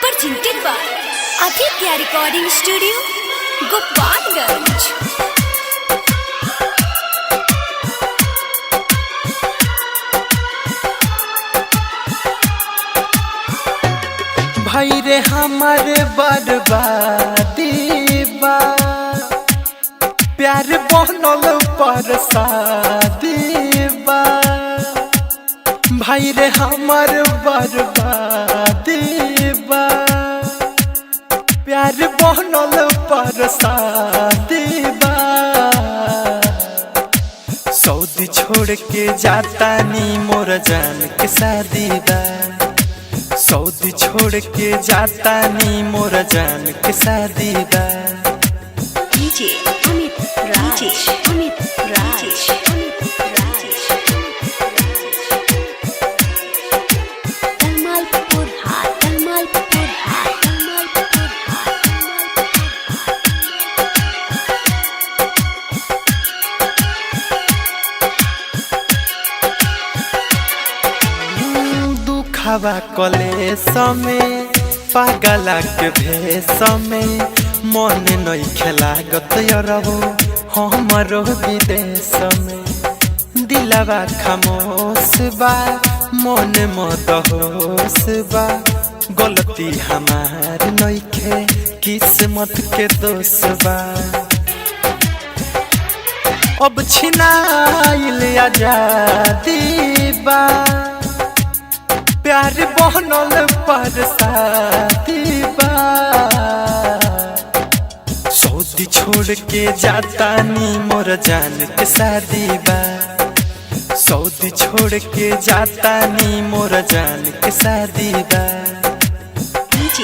presented by Aditya Recording Studio, Gopalganj। भाई रे हमारे बर्बादी बा, प्यार बनल पर शादी बा। भाई रे हमार बर्बादी बा, प्यार बनल पर शादी बा। सऊदी छोड़ के जाता नी मोर जान के शादी बा। सऊदी छोड़ के जाता नी मोर जान के शादी बा। DJ Amit Raj, Amit Raj, Amit Raj, Dalmalpur Hat, Dalmalpur Hat, Dalmalpur Hat, दुखवा कलेस में पागला के भेष में मन नहीं खेलागत रहो हमारो विदेश में। दिलवा खामोश बा मन मदहोश बा, गलती हमार नइखे किस्मत के दोष बा। अब छिनाइल आजादी बा, प्यार बनल पर शादी बा। सऊदी छोड़ के जाता नी मोर जान के शादी बा। सऊदी छोड़ के जाता नी मोर जान के शादी बा। DJ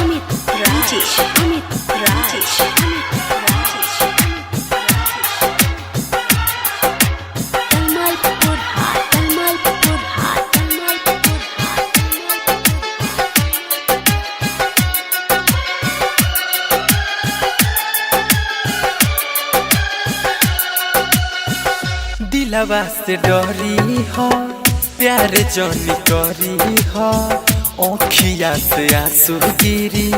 Amit Raj, Amit Raj, Amit Raj, Dalmalpur Hat, Dalmalpur Hat, Dalmalpur Hat, दिलवा से डरी हो प्यार जनी करी हो, ओखिया से आंसू गिरी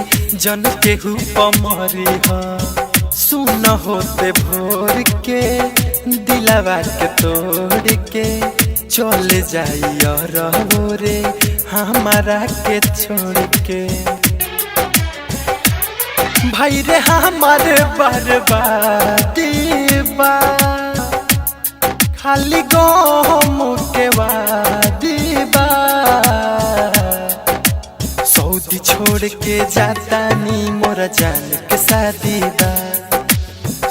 जन केहू पमरी हो। सुन होते भोर के दिलवा के तोड़ के चल जाइयो रहो रे हमारा के छोड़ के। भाई रे हमारे बर्बादी बा, खाली गम के वादी बा। सऊदी छोड़ के जाता नी मोर जान के शादी बा।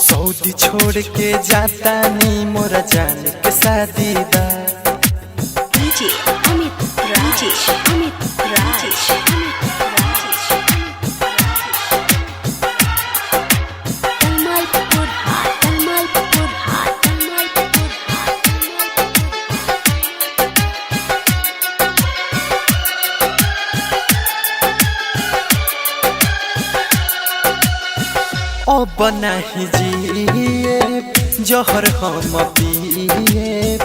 सऊदी छोड़ के जाता नी मोर जान के शादी बा। DJ Amit Raj, Amit Raj, Amit Raj, Dalmalpur Hat, Dalmalpur Hat, Dalmalpur Hat, अब नहीं जिए जहर हम पिए,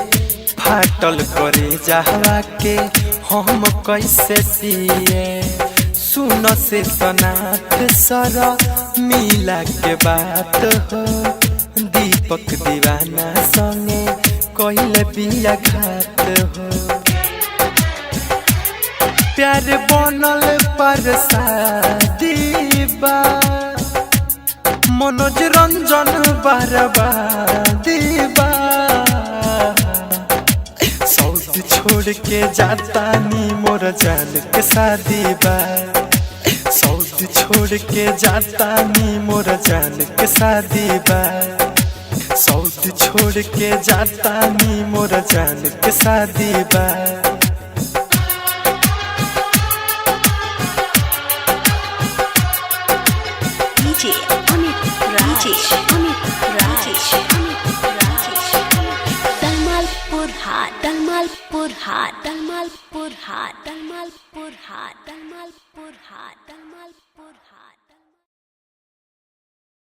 फाटल करे जहवा के हम कैसे सिए। सुन से सनात सर मिला के बात हो, दीपक दीवाना संगे कहले बिया घात हो। प्यार बनल पर शादी बा, मनोज रंजन बर्बादी बा। सऊदी छोड़ के जाता नी मोर जान के शादी बा। सऊदी छोड़ के जाता नी मोर जान के शादी बा। सऊदी छोड़ के जाता नी मोर जान के शादी बा। DJ Amit Raj, Amit Raj, Amit Raj, Dalmalpur Hat, Dalmalpur Hat, Dalmalpur Hat, Dalmalpur Hat, Dalmalpur Hat, Dalmalpur Hat.